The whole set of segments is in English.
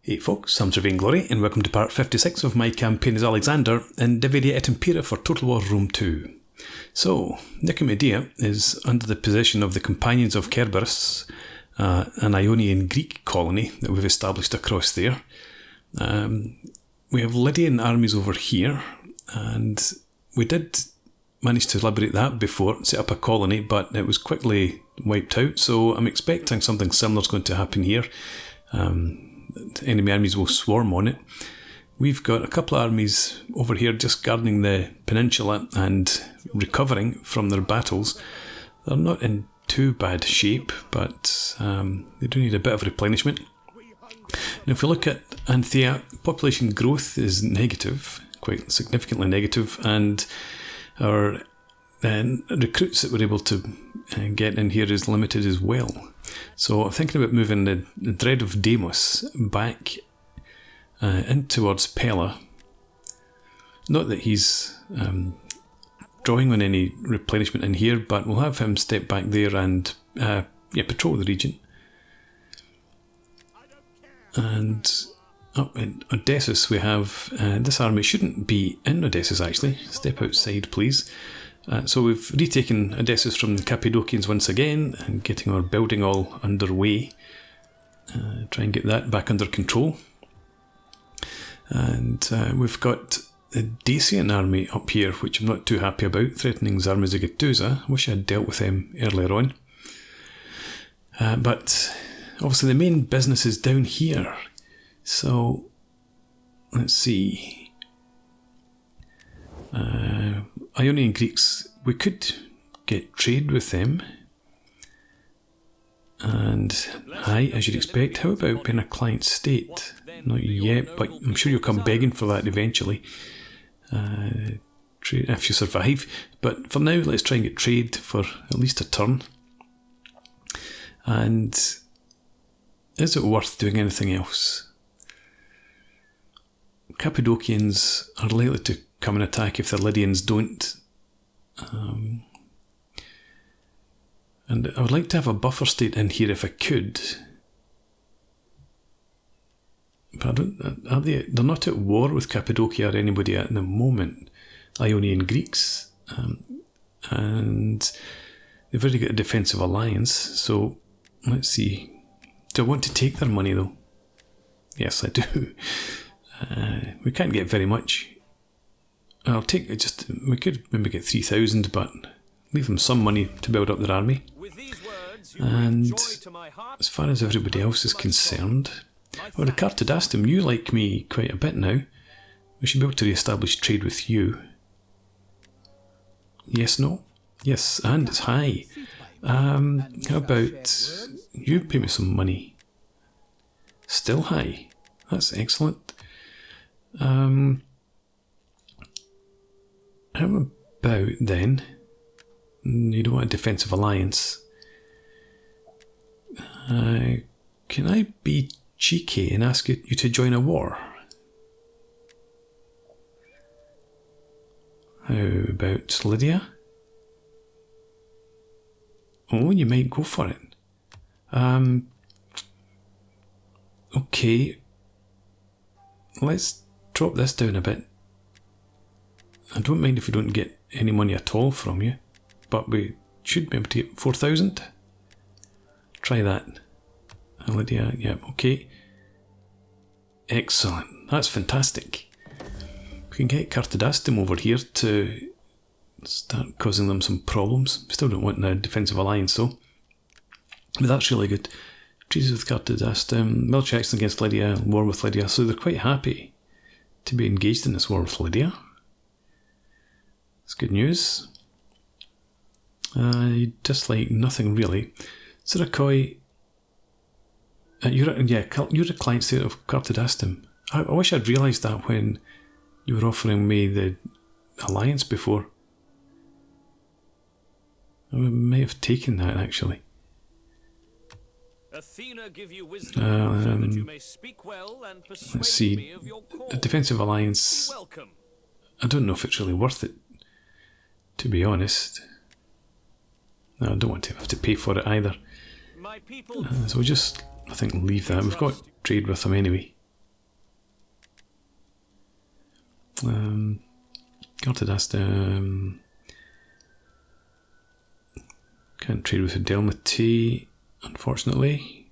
Hey folks, I'm Travain Glory, and welcome to part 56 of my campaign as Alexander in Dividia et Impera for Total War Rome 2. So, Nicomedeia is under the possession of the Companions of Kerberos, an Ionian Greek colony that we've established across there. We have Lydian armies over here, and we did manage to liberate that before, set up a colony, but it was quickly wiped out, so I'm expecting something similar is going to happen here. Enemy armies will swarm on it. We've got a couple of armies over here just guarding the peninsula and recovering from their battles. They're not in too bad shape, but they do need a bit of replenishment. And if we look at Anthea, population growth is negative, quite significantly negative, and our recruits that we're able to get in here is limited as well. So I'm thinking about moving the Dread of Deimos back in towards Pella. Not that he's drawing on any replenishment in here, but we'll have him step back there and patrol the region. And up in Odessus we have, this army shouldn't be in Odessus actually, step outside please. So we've retaken Odessus from the Cappadocians once again and getting our building all underway. Try and get that back under control. And we've got the Dacian army up here, which I'm not too happy about, threatening Zarmazigetusa. I wish I had dealt with them earlier on. But obviously the main business is down here. So let's see. Ionian Greeks, we could get trade with them. And hi, as you'd expect, how about being a client state? Not yet, but I'm sure you'll come begging for that eventually. If you survive. But for now, let's try and get trade for at least a turn. And is it worth doing anything else? Cappadocians are likely to come and attack if the Lydians don't. And I would like to have a buffer state in here if I could. But they're not at war with Cappadocia or anybody at the moment. Ionian Greeks. And they've already got a defensive alliance, so let's see. Do I want to take their money though? Yes, I do. We can't get very much. I'll take it we could maybe get 3,000, but leave them some money to build up their army. And as far as everybody else is concerned, well, the Quarthadistim, you like me quite a bit now. We should be able to re-establish trade with you. Yes, no? Yes, and it's high. How about you pay me some money? Still high. That's excellent. How about then, you don't want a defensive alliance. Can I be cheeky and ask you to join a war? How about Lydia? Oh, you might go for it. Okay. Let's drop this down a bit. I don't mind if we don't get any money at all from you, but we should be able to get 4,000. Try that. Lydia, yeah, okay. Excellent. That's fantastic. We can get Quarthadistim over here to start causing them some problems. Still don't want the defensive alliance though. But that's really good. Treaties with Quarthadistim, military action against Lydia, war with Lydia, so they're quite happy to be engaged in this war with Lydia. It's good news. You dislike nothing really. Sirakoi, you're a client state of Quarthadistim. I wish I'd realised that when you were offering me the alliance before. I may have taken that actually. Athena give you wisdom, so that you may speak well and persuade me of your cause. A defensive alliance. I don't know if it's really worth it, to be honest. No, I don't want to have to pay for it either. So we'll just, I think, leave that. We've got trade with them anyway. Quarthadistim. Can't trade with Fidelity, unfortunately.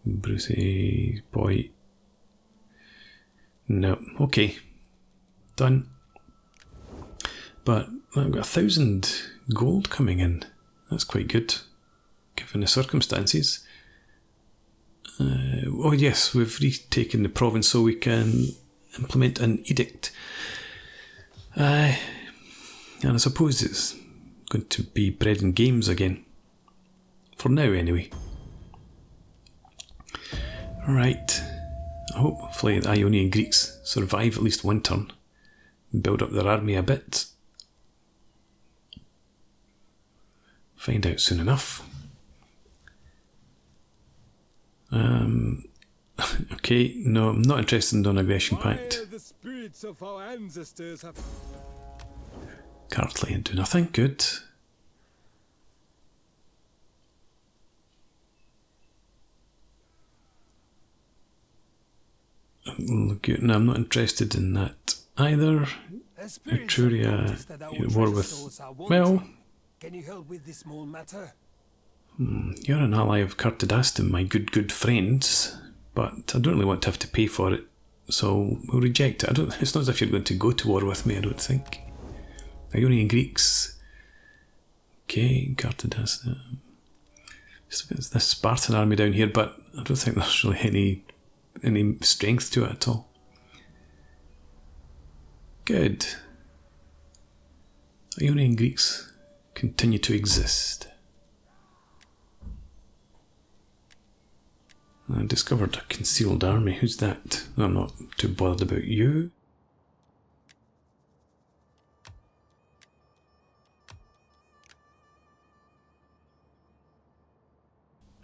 Brucey, boy. No, okay. Done. But I've got 1,000 gold coming in. That's quite good, given the circumstances. Oh yes, we've retaken the province so we can implement an edict. And I suppose it's going to be bread and games again. For now, anyway. Right. Hopefully the Ionian Greeks survive at least one turn. Build up their army a bit. Find out soon enough. Okay, no, I'm not interested in non-aggression pact. Cartley and do nothing, good. No, I'm not interested in that either. Etruria, you're at war with... Well... Can you help with this small matter? You're an ally of Quarthadistim, my good friends, but I don't really want to have to pay for it, so we'll reject it. It's not as if you're going to go to war with me, I don't think. Ionian Greeks. Okay, Quarthadistim. Just got this Spartan army down here, but I don't think there's really any strength to it at all. Good. Ionian Greeks continue to exist. I discovered a concealed army. Who's that? I'm not too bothered about you.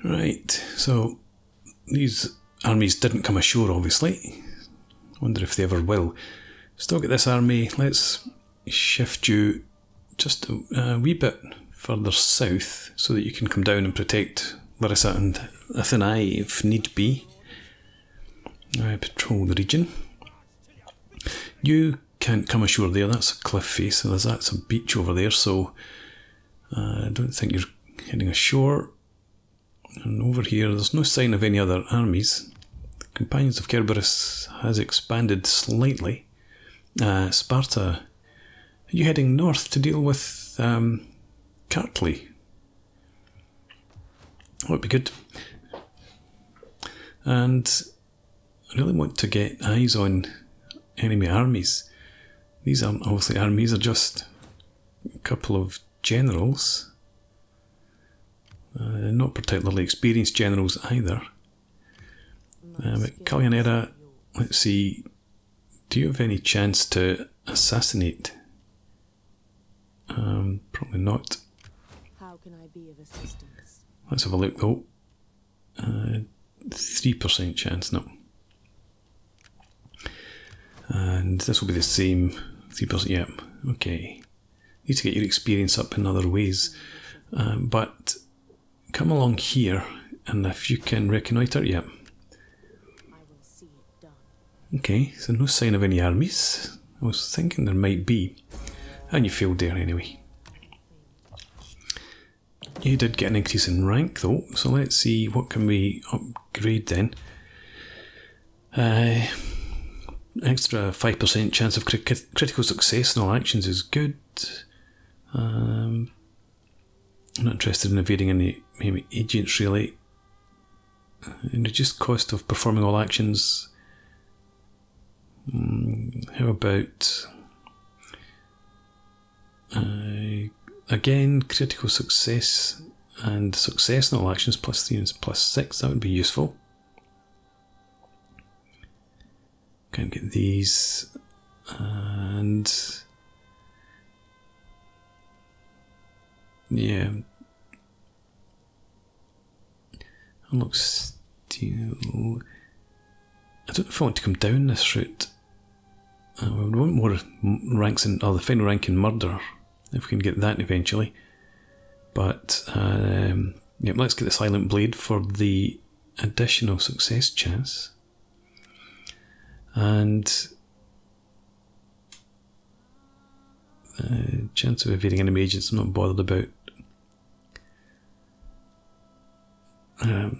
Right, so these armies didn't come ashore, obviously. Wonder if they ever will. Still got this army. Let's shift you just a wee bit further south so that you can come down and protect Larissa and Athenae if need be. Patrol the region. You can't come ashore there, that's a cliff face, so that's a beach over there, so I don't think you're heading ashore. And over here, there's no sign of any other armies. The Companions of Kerberos has expanded slightly. Sparta, are you heading north to deal with Cartley? That would be good. And I really want to get eyes on enemy armies. These aren't obviously armies, are just a couple of generals. Not particularly experienced generals either. But Calionera, let's see, do you have any chance to assassinate? Probably not. How can I be of assistance? Let's have a look though. 3% chance, no. And this will be the same, 3%, yeah, okay. Need to get your experience up in other ways. But come along here, and if you can reconnoitre, yeah. I will see it done. Okay, so no sign of any armies. I was thinking there might be. And you failed there anyway. You did get an increase in rank though, so let's see what can we upgrade then. Extra 5% chance of critical success in all actions is good. I'm not interested in evading any agents really. Reduced cost of performing all actions. How about again critical success and success in all actions +3 and +6, that would be useful. Can't get these, and yeah, unlock steel. I don't know if I want to come down this route. We would want more ranks in, the final rank in murder, if we can get that eventually. But yeah, let's get the Silent Blade for the additional success chance. And chance of evading enemy agents I'm not bothered about.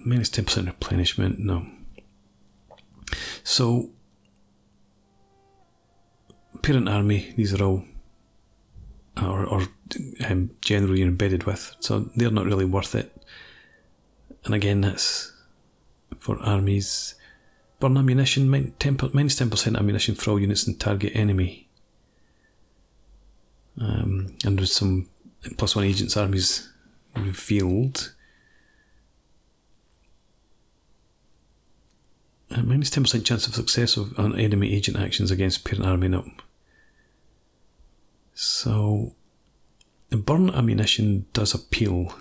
Minus 10% replenishment, no. So, parent army, these are all, or general you're embedded with, so they're not really worth it. And again, that's for armies. Burn ammunition, minus 10% ammunition for all units and target enemy. And with some +1 agents armies revealed. Minus 10% chance of success on enemy agent actions against parent army, no. So, the burn ammunition does appeal.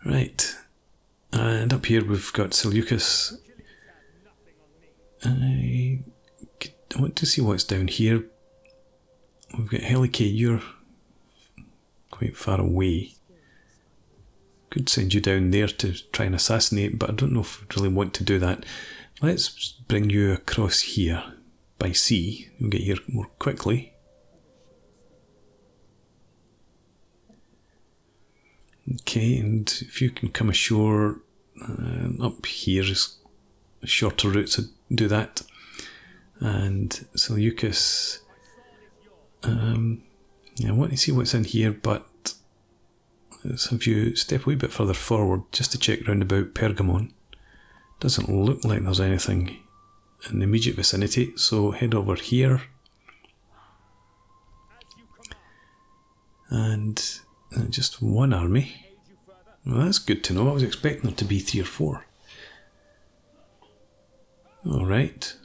Right. And up here we've got Seleucus. I want to see what's down here. We've got Helike, you're quite far away. Could send you down there to try and assassinate, but I don't know if we really want to do that. Let's bring you across here by sea. We'll get here more quickly. Okay, and if you can come ashore up here is a shorter route to do that. And Seleucus, I want to see what's in here, but let's have you step a wee bit further forward just to check round about Pergamon. Doesn't look like there's anything in the immediate vicinity, so head over here. And just one army. Well, that's good to know. I was expecting there to be 3 or 4. Alright.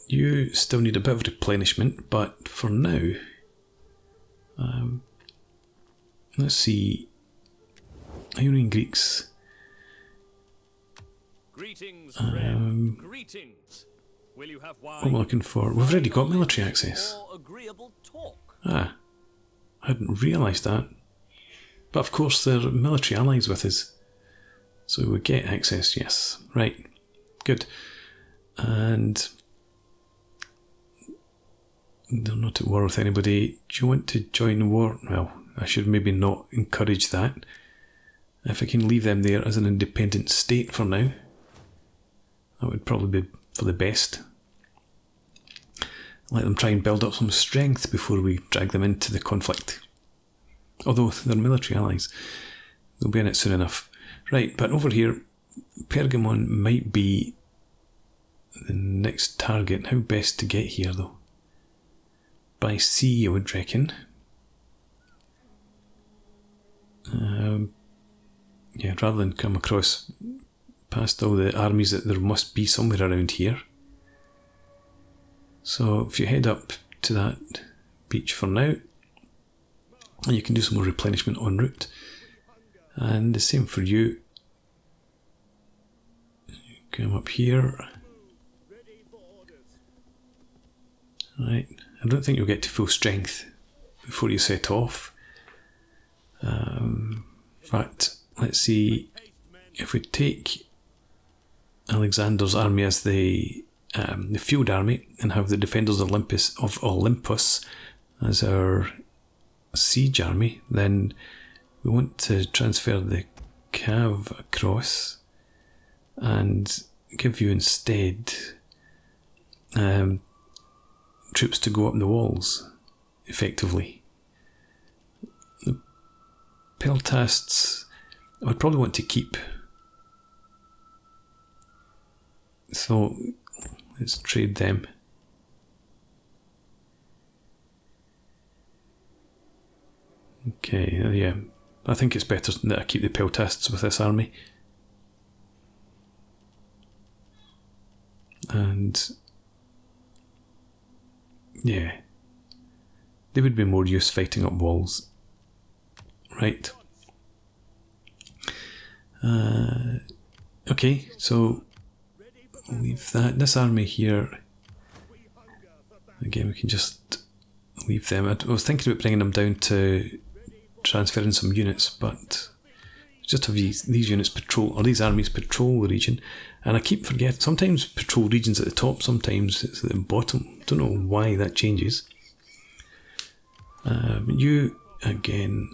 You still need a bit of replenishment, but for now, let's see. Ionian Greeks. Greetings, friend. Greetings. Will you have wine? What am I looking for? We've already got military access. Or agreeable talk? I hadn't realised that. But of course they're military allies with us. So we get access, yes. Right. Good. And they're not at war with anybody. Do you want to join the war? Well, I should maybe not encourage that. If I can leave them there as an independent state for now, that would probably be for the best. Let them try and build up some strength before we drag them into the conflict. Although they're military allies, they'll be in it soon enough. Right, but over here, Pergamon might be the next target. How best to get here though? By sea, I would reckon. Yeah, rather than come across past all the armies that there must be somewhere around here. So if you head up to that beach for now, and you can do some more replenishment en route. And the same for you. Come up here. Right, I don't think you'll get to full strength before you set off. But let's see, if we take Alexander's army as the field army and have the defenders of Olympus as our siege army, then we want to transfer the cav across and give you instead troops to go up the walls effectively. The peltasts I would probably want to keep, so let's trade them. Okay, yeah, I think it's better that I keep the peltasts with this army. And yeah, they would be more use fighting up walls. Right. Okay, so we'll leave that. This army here, again, we can just leave them. I was thinking about bringing them down to transferring some units, but just have these units patrol, or these armies patrol the region. And I keep forgetting, sometimes patrol regions at the top, sometimes it's at the bottom. Don't know why that changes. You, again,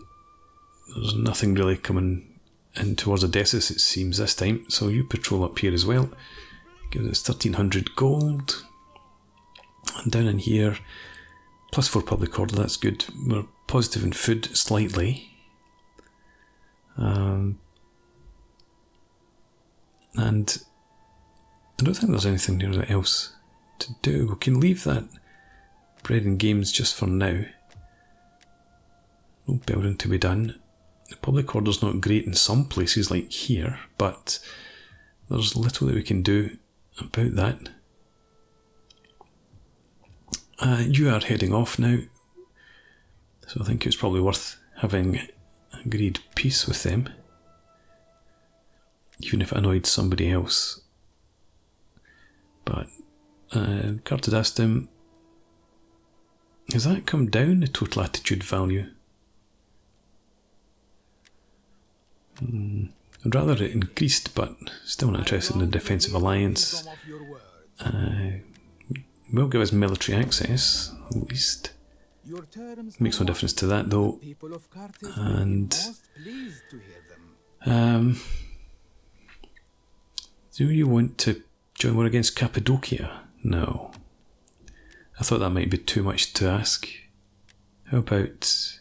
there's nothing really coming in towards Odysseus, it seems, this time. So you patrol up here as well. Gives us 1,300 gold. And down in here, +4 public order, that's good. We're positive in food, slightly. And I don't think there's anything else to do. We can leave that bread and games just for now. No building to be done. The public order's not great in some places like here, but there's little that we can do about that. You are heading off now, so I think it's probably worth having agreed peace with them, even if it annoyed somebody else. But Quarthadistim, has that come down, the total attitude value? I'd rather it increased, but still not interested in the defensive alliance. Will give us military access, at least. Makes no difference to that, though. And do you want to join war against Cappadocia? No. I thought that might be too much to ask. How about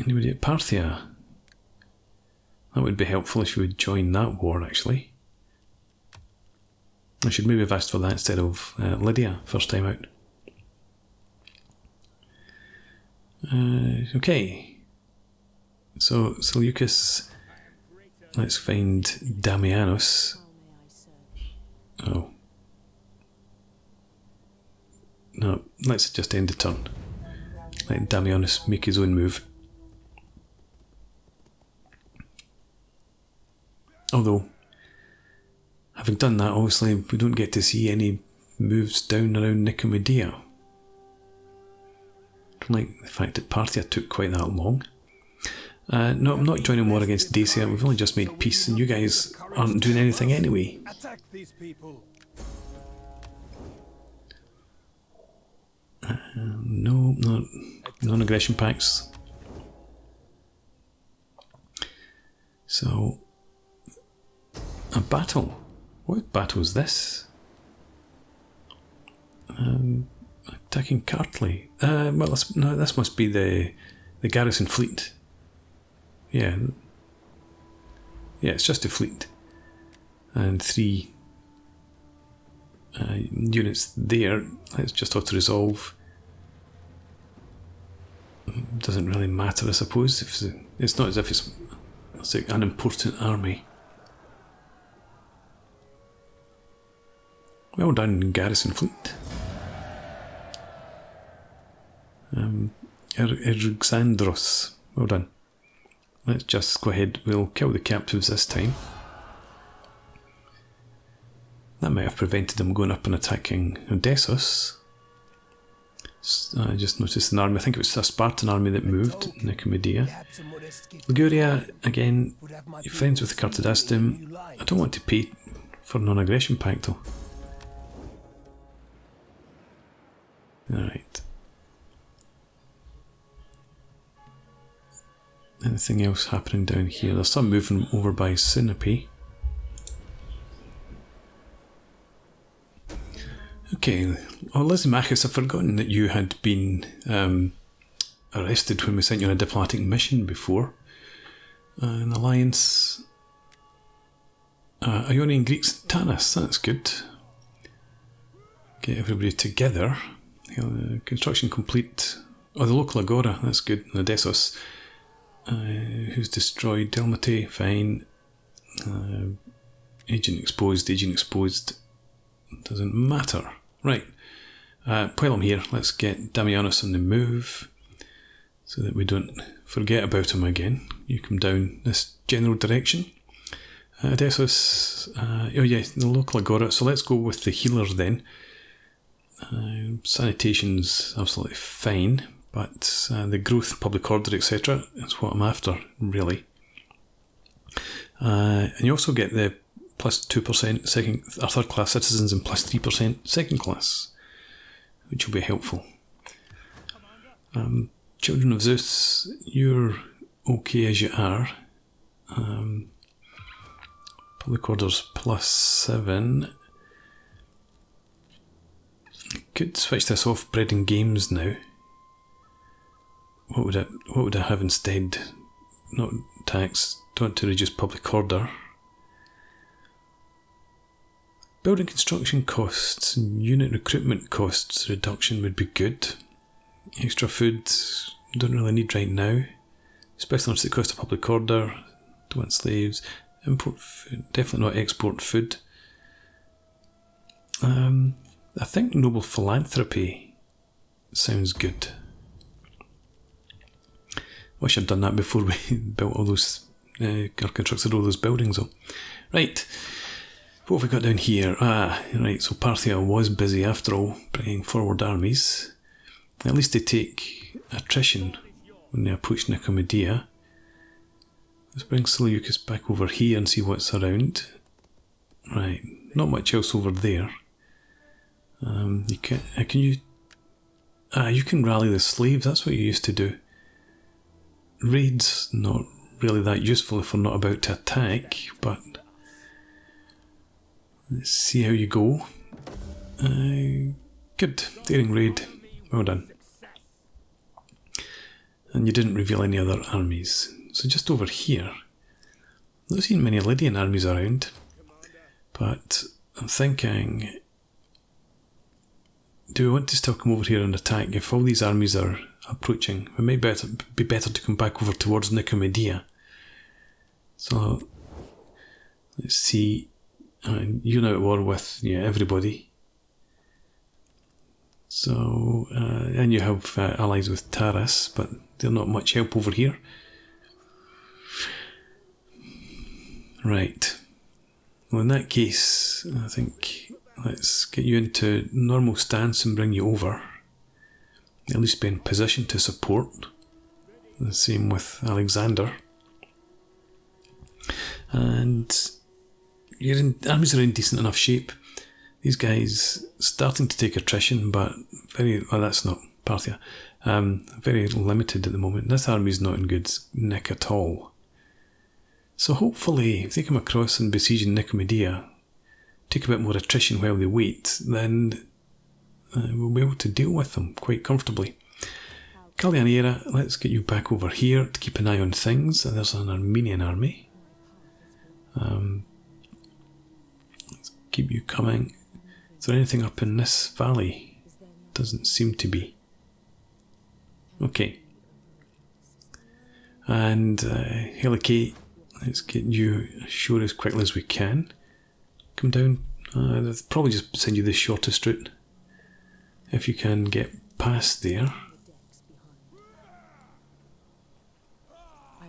anybody at Parthia? That would be helpful if you would join that war, actually. I should maybe have asked for that instead of Lydia, first time out. Okay. So, Seleucus, let's find Damianus. Oh. No, let's just end the turn. Let Damianus make his own move. Although, having done that, obviously we don't get to see any moves down around Nicomedeia. I don't like the fact that Parthia took quite that long. No, I'm not joining war against Dacia. We've only just made peace and you guys aren't doing anything anyway. Attack these people. No, non-aggression pacts. So, a battle. What battle is this? Attacking Kartli. Well, this must be the garrison fleet. Yeah, it's just a fleet. And 3 units there. Let's just auto-resolve. Doesn't really matter, I suppose. It's not as if it's like an important army. Well done, garrison fleet. Erxandros. Well done. Let's just go ahead. We'll kill the captives this time. That might have prevented them going up and attacking Odysseus. I just noticed an army. I think it was a Spartan army that moved. Nicomedeia. Liguria, again, you're friends with Quarthadistim. I don't want to pay for non-aggression pact though. Alright. Anything else happening down here? There's some movement over by Sinope. Okay, oh Lysimachus, I've forgotten that you had been arrested when we sent you on a diplomatic mission before. An alliance. Ionian Greeks, Tanis, that's good. Get everybody together. Construction complete. Oh, the local agora, that's good. And Odysseus, who's destroyed Delmate, fine. Agent exposed. Doesn't matter. Right. While I'm here, let's get Damianus on the move so that we don't forget about him again. You come down this general direction. Odysseus, oh yeah, the local agora. So let's go with the healers then. Sanitation's absolutely fine. but the growth, public order, etc. is what I'm after, really. And you also get the plus 2% third class citizens and plus 3% second class, which will be helpful. Children of Zeus, you're okay as you are. Public orders plus 7. Could switch this off bread and games now. What would I have instead? Not tax. Don't want to reduce public order. Building construction costs and unit recruitment costs reduction would be good. Extra food, don't really need right now. Especially once it costs a public order. Don't want slaves. Import food, definitely not export food. I think noble philanthropy sounds good. Wish I'd done that before we built all those, or constructed all those buildings up. Right, what have we got down here? Right, so Parthia was busy after all, bringing forward armies. At least they take attrition when they approach Nicomedeia. Let's bring Seleucus back over here and see what's around. Right, not much else over there. You can rally the slaves, that's what you used to do. Raids, not really that useful if we're not about to attack, but let's see how you go. Good, daring raid, well done. And you didn't reveal any other armies. So just over here, I've not seen many Lydian armies around, but I'm thinking, do we want to still come over here and attack? If all these armies are approaching, it may be better to come back over towards Nicomedeia. So let's see, you're now at war with everybody. So, and you have allies with Taras, but they're not much help over here. Right. Well, in that case, I think let's get you into normal stance and bring you over. At least be in position to support. The same with Alexander. And your armies are in decent enough shape. These guys starting to take attrition, but that's not Parthia. Very limited at the moment. This army's not in good nick at all. So hopefully, if they come across and besiege Nicomedeia, take a bit more attrition while they wait, then we'll be able to deal with them quite comfortably. Kallianera, let's get you back over here to keep an eye on things. There's an Armenian army. Let's keep you coming. Is there anything up in this valley? Doesn't seem to be. Okay. And Helike, let's get you ashore as quickly as we can. Come down. They'll probably just send you the shortest route. If you can get past there.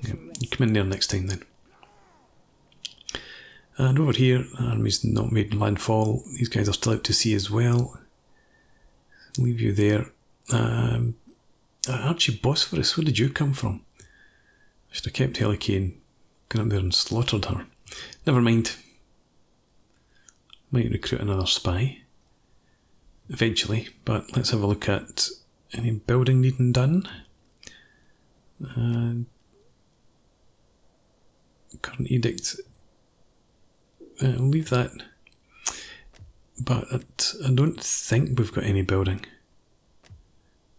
Yeah, you come in there next time then. And over here, army's not made landfall. These guys are still out to sea as well. Leave you there. Archibosphorus, where did you come from? I should have kept Helike and gone up there and slaughtered her. Never mind. Might recruit another spy. Eventually, but let's have a look at any building needing done. Current edict. I'll leave that. But I don't think we've got any building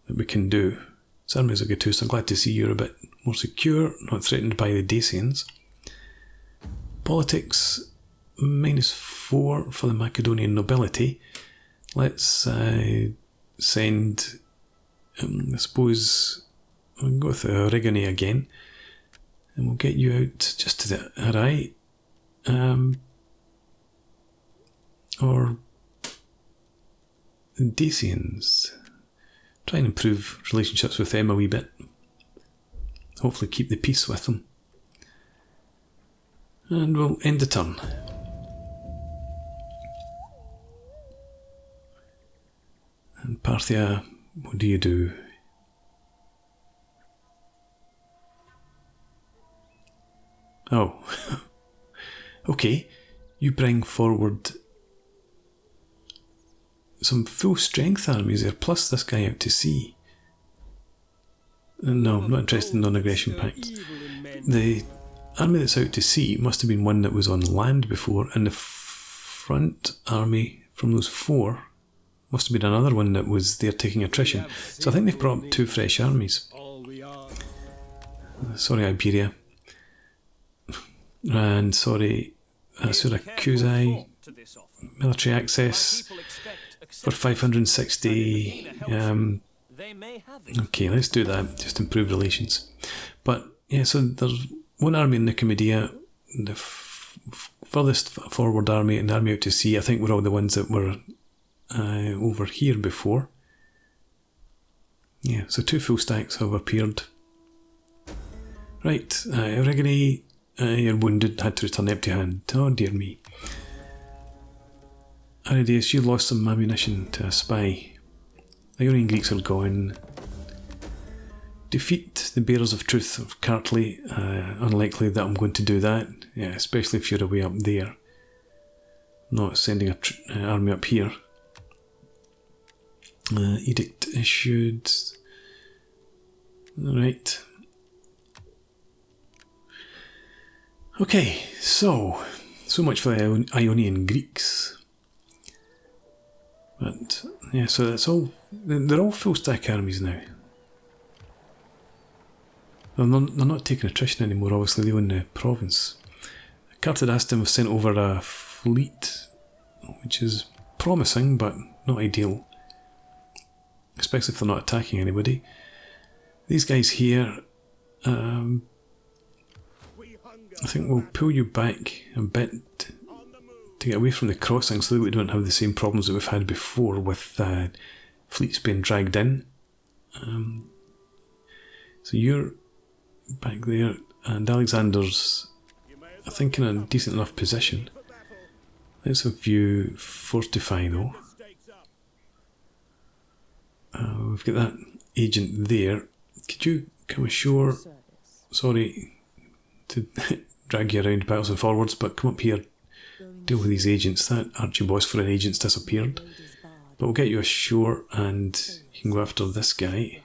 that we can do. This armies are good too, so I'm glad to see you're a bit more secure, not threatened by the Dacians. Politics, -4 for the Macedonian nobility. Let's send, I suppose, we'll go with Origone again, and we'll get you out just to the Arai, or Dacians. Try and improve relationships with them a wee bit. Hopefully keep the peace with them. And we'll end the turn. And Parthia, what do you do? Oh. Okay. You bring forward some full strength armies there, plus this guy out to sea. No, I'm not interested in non-aggression pacts. The army that's out to sea must have been one that was on land before, and the front army from those 4 must have been another one that was there taking attrition. So I think they've brought up 2 fresh armies. Sorry, Imperia. And sorry, Syracuse. Military access for 560. Okay, let's do that. Just improve relations. But yeah, so there's one army in Nicomedeia, the furthest forward army, and the army out to sea. I think were all the ones that were over here before. Yeah, so 2 full stacks have appeared. Right, Origine, you're wounded, had to return empty hand. Oh dear me. Aridaeus, you lost some ammunition to a spy. The Ionian Greeks are gone. Defeat the bearers of truth of Kartli. Unlikely that I'm going to do that. Yeah, especially if you're away up there. Not sending an army up here. Edict issued. Alright. Okay, so much for the Ionian Greeks. But yeah, so that's all. They're all full stack armies now. They're not taking attrition anymore. Obviously, they own the province. Quarthadistim have sent over a fleet, which is promising but not ideal, especially if they're not attacking anybody. These guys here. I think we'll pull you back a bit to get away from the crossing so that we don't have the same problems that we've had before with fleets being dragged in. So you're back there, and Alexander's, I think, in a decent enough position. Let's have you fortify though. We've got that agent there. Could you come ashore? Sorry to drag you around backwards and forwards, but come up here, deal with these agents. That Archibald for an agent's disappeared, but we'll get you ashore and you can go after this guy.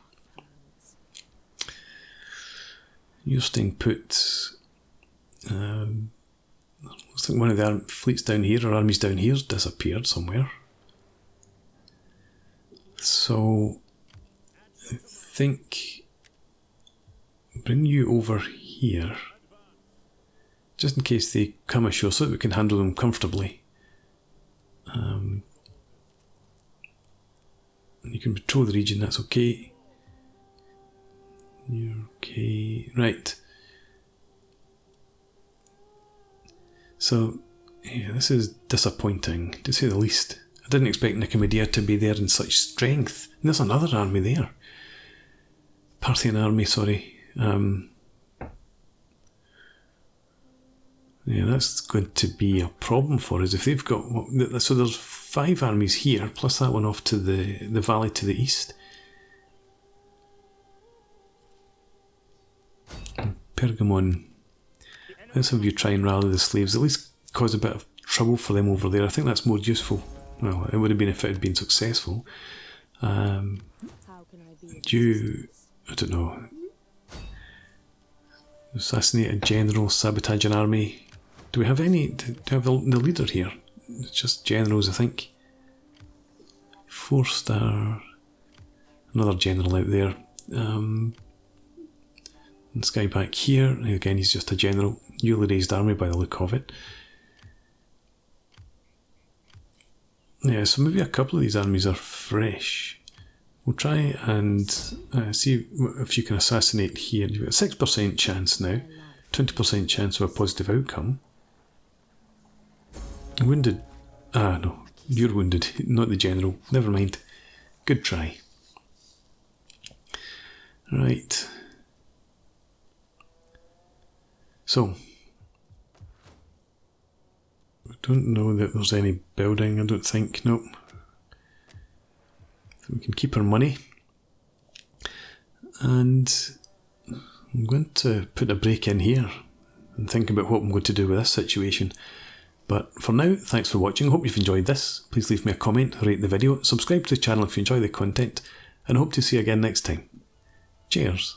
You're staying put. Looks like one of the fleets down here, or armies down here, has disappeared somewhere. So I think bring you over here, just in case they come ashore, so that we can handle them comfortably. You can patrol the region, that's okay. You're okay. Right. So, yeah, this is disappointing, to say the least. I didn't expect Nicomedeia to be there in such strength. And there's another army there. Parthian army, sorry. Yeah, that's going to be a problem for us if they've got. So there's 5 armies here, plus that one off to the valley to the east. Pergamon. Let's have you try and rally the slaves, at least cause a bit of trouble for them over there. I think that's more useful. Well, it would have been if it had been successful. I don't know. Assassinate a general, sabotage an army. Do we have any? Do we have the leader here? It's just generals, I think. 4-star. Another general out there. This guy back here, again, he's just a general. Newly raised army by the look of it. Yeah, so maybe a couple of these armies are fresh. We'll try and see if you can assassinate here. You've got a 6% chance now, 20% chance of a positive outcome. Wounded. Ah, no, you're wounded, not the general. Never mind. Good try. Right. So, I don't know that there's any building, I don't think, nope. So we can keep our money. And I'm going to put a break in here. and think about what I'm going to do with this situation. But for now, thanks for watching. Hope you've enjoyed this. Please leave me a comment, rate the video, subscribe to the channel if you enjoy the content, and I hope to see you again next time. Cheers.